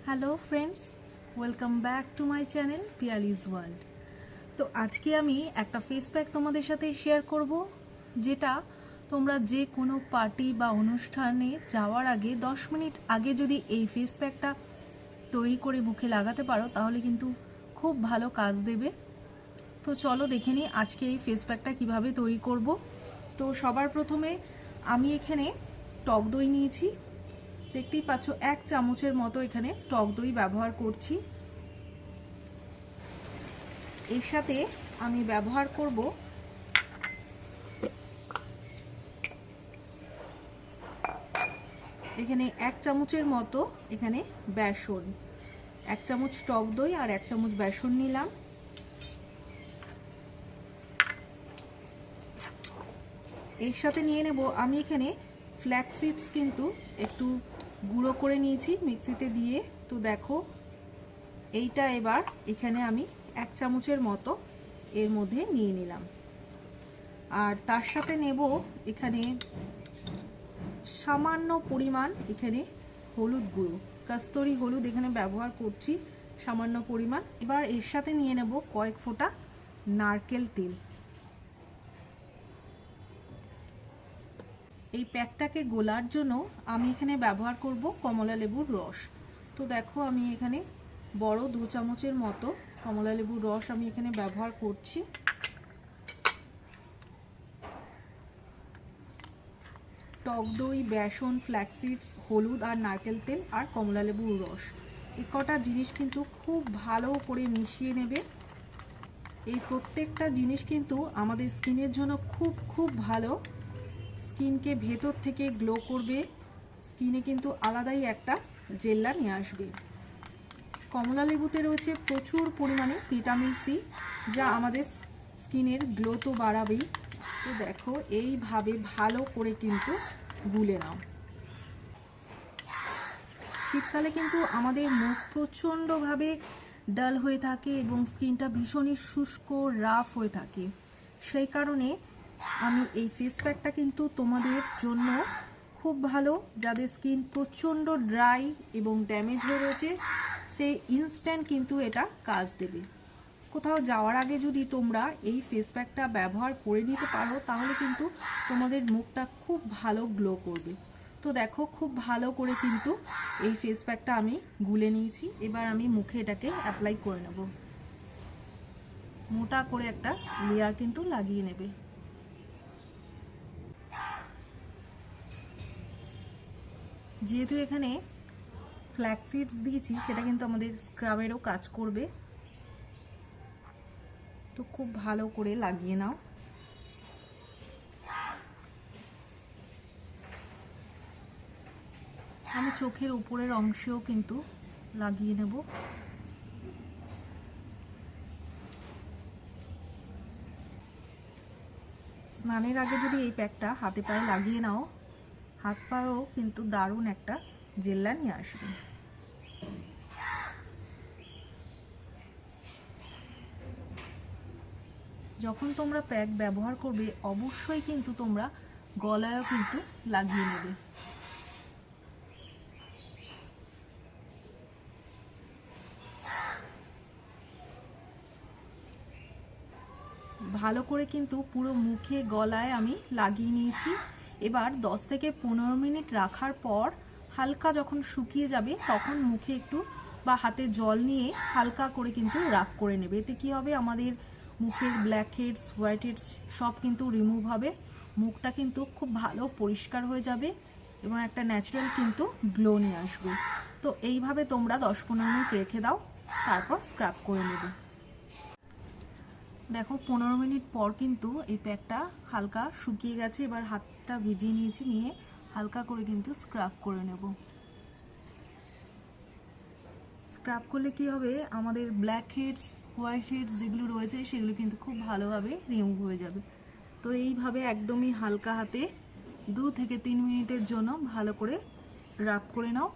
Hello friends, welcome back to my channel Piyali's world. তো আজকে আমি একটা ফেস প্যাক তোমাদের সাথে শেয়ার করব, যেটা তোমরা যে কোনো পার্টি বা অনুষ্ঠানে যাওয়ার আগে 10 মিনিট আগে যদি এই ফেস প্যাকটা তৈরি করে মুখে লাগাতে পারো তাহলে কিন্তু খুব ভালো কাজ দেবে। তো চলো দেখে নিই আজকে এই ফেস প্যাকটা কীভাবে তৈরি করব। তো সবার প্রথমে আমি এখানে টক দই নিয়েছি, দেখতেই পাচ্ছ 1 চামচের মতো এখানে টক দই ব্যবহার করছি। এর সাথে আমি ব্যবহার করব এখানে 1 চামচের মতো এখানে বেসন। 1 চামচ টক দই আর 1 চামচ বেসন নিলাম। এর সাথে নিয়ে নেব আমি এখানে ফ্ল্যাক্স সিডস, কিন্তু একটু গুঁড়ো করে নিয়েছি মিক্সিতে দিয়ে। তো দেখো এইটা এবার এখানে আমি 1 চামচের মতো এর মধ্যে নিয়ে নিলাম। আর তার সাথে নেব এখানে সামান্য পরিমাণ এখানে হলুদ গুঁড়ো, কাস্তরি হলুদ এখানে ব্যবহার করছি সামান্য পরিমাণ। এবার এর সাথে নিয়ে নেব কয়েক ফোঁটা নারকেল তেল। এই প্যাকটাকে গোলার জন্য আমি এখানে ব্যবহার করব কমলা লেবুর রস। তো দেখো আমি এখানে বড় 2 চামচের মতো কমলা লেবুর রস আমি এখানে ব্যবহার করছি। টক দই, বেসন, ফ্ল্যাক্স সিডস, হলুদ আর নারকেল তেল আর কমলা লেবুর রস, এই কটা জিনিস কিন্তু খুব ভালো করে মিশিয়ে নেবে। এই প্রত্যেকটা জিনিস কিন্তু আমাদের স্কিনের জন্য খুব ভালো। স্কিনকে ভেতর থেকে গ্লো করবে, স্কিনে কিন্তু আলাদাই একটা জেল্লা নিয়ে আসবে। কমলা লেবুতে রয়েছে প্রচুর পরিমাণে ভিটামিন সি, যা আমাদের স্কিনের গ্লো তো বাড়াবেই। তো দেখো এইভাবে ভালো করে কিন্তু গুলে নাও। শীতকালে কিন্তু আমাদের মুখ প্রচণ্ডভাবে ডাল হয়ে থাকে এবং স্কিনটা ভীষণই শুষ্ক রাফ হয়ে থাকে। সেই কারণে আমি এই ফেস প্যাকটা কিন্তু তোমাদের জন্য খুব ভালো, যাদের স্কিন প্রচণ্ড ড্রাই এবং ড্যামেজ হয়ে রয়েছে, সেই ইনস্ট্যান্ট কিন্তু এটা কাজ দেবে। কোথাও যাওয়ার আগে যদি তোমরা এই ফেস প্যাকটা ব্যবহার করে নিতে পারো তাহলে কিন্তু তোমাদের মুখটা খুব ভালো গ্লো করবে। তো দেখো খুব ভালো করে কিন্তু এই ফেস প্যাকটা আমি গুলে নিয়েছি। এবার আমি মুখে এটাকে অ্যাপ্লাই করে নেব। মোটা করে একটা লেয়ার কিন্তু লাগিয়ে নেবে। যেহেতু এখানে ফ্ল্যাক্স সিডস দিয়েছি, সেটা কিন্তু আমাদের স্ক্রাবেরও কাজ করবে। তো খুব ভালো করে লাগিয়ে নাও। আমি চোখের উপরের অংশেও কিন্তু লাগিয়ে নেব। স্নানের আগে যদি এই প্যাকটা হাতে পায়ে লাগিয়ে নাও, হাত পায়েও কিন্তু দারুণ একটা জেল্লা নিয়ে আসবে। যখন তোমরা প্যাক ব্যবহার করবে অবশ্যই কিন্তু তোমরা গলায়ও কিন্তু লাগিয়ে নেবে। ভালো করে কিন্তু পুরো মুখে গলায় আমি লাগিয়ে নিয়েছি। এবার 10 থেকে 15 মিনিট রাখার পর হালকা যখন শুকিয়ে যাবে তখন মুখে একটু বা হাতে জল নিয়ে হালকা করে কিন্তু রাব করে নেবে। এতে কি হবে, আমাদের মুখের ব্ল্যাক হেডস, হোয়াইট হেডস সব কিন্তু রিমুভ হবে। মুখটা কিন্তু খুব ভালো পরিষ্কার হয়ে যাবে এবং একটা ন্যাচারাল কিন্তু গ্লো নিয়ে আসবে। তো এইভাবে তোমরা 10-15 মিনিট রেখে দাও, তারপর স্ক্রাব করে নেবে। দেখো 15 মিনিট পর কিন্তু এই প্যাকটা হালকা শুকিয়ে গেছে। এবার হাতটা ভিজিয়ে নিয়েছি, নিয়ে হালকা করে কিন্তু স্ক্রাব করে নেব। স্ক্রাব করলে কি হবে, আমাদের ব্ল্যাক হেডস, হোয়াইট হেডস যেগুলো রয়েছে সেগুলো কিন্তু খুব ভালোভাবে রিমুভ হয়ে যাবে। তো এইভাবে একদমই হালকা হাতে 2 থেকে 3 মিনিটের জন্য ভালো করে রাব করে নাও,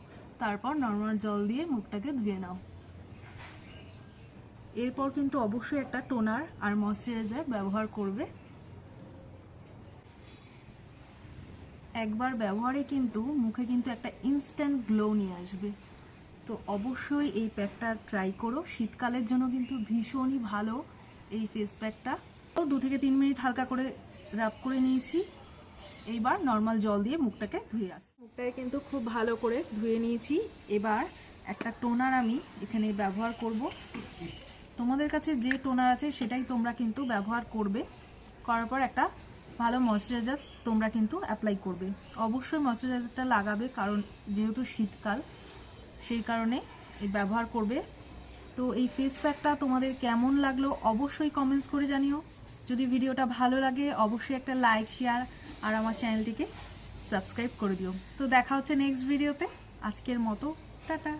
তারপর নর্মাল জল দিয়ে মুখটাকে ধুয়ে নাও। এরপর কিন্তু অবশ্যই একটা টোনার আর ময়শ্চারাইজার ব্যবহার করবে। একবার ব্যবহারে কিন্তু মুখে কিন্তু একটা ইনস্ট্যান্ট গ্লো নিয়ে আসবে। তো অবশ্যই এই প্যাকটা ট্রাই করো, শীতকালের জন্য কিন্তু ভীষণই ভালো এই ফেস প্যাকটা। তো 2 থেকে 3 মিনিট হালকা করে রাব করে নিয়েছি। এইবার নর্মাল জল দিয়ে মুখটাকে ধুয়ে আসি। মুখটাকে কিন্তু খুব ভালো করে ধুয়ে নিয়েছি। এবার একটা টোনার আমি এখানে ব্যবহার করব। তোমাদের কাছে যে টোনার আছে সেটাই তোমরা কিন্তু ব্যবহার করবে। করার পর একটা ভালো ময়শ্চারাইজার তোমরা কিন্তু অ্যাপ্লাই করবে। অবশ্যই ময়শ্চারাইজারটা লাগাবে, কারণ যেহেতু শীতকাল সেই কারণে এই ব্যবহার করবে। তো এই ফেস প্যাকটা তোমাদের কেমন লাগলো অবশ্যই কমেন্টস করে জানিও। যদি ভিডিওটা ভালো লাগে অবশ্যই একটা লাইক, শেয়ার আর আমার চ্যানেলটিকে সাবস্ক্রাইব করে দিও। তো দেখা হচ্ছে নেক্সট ভিডিওতে। আজকের মতো টাটা।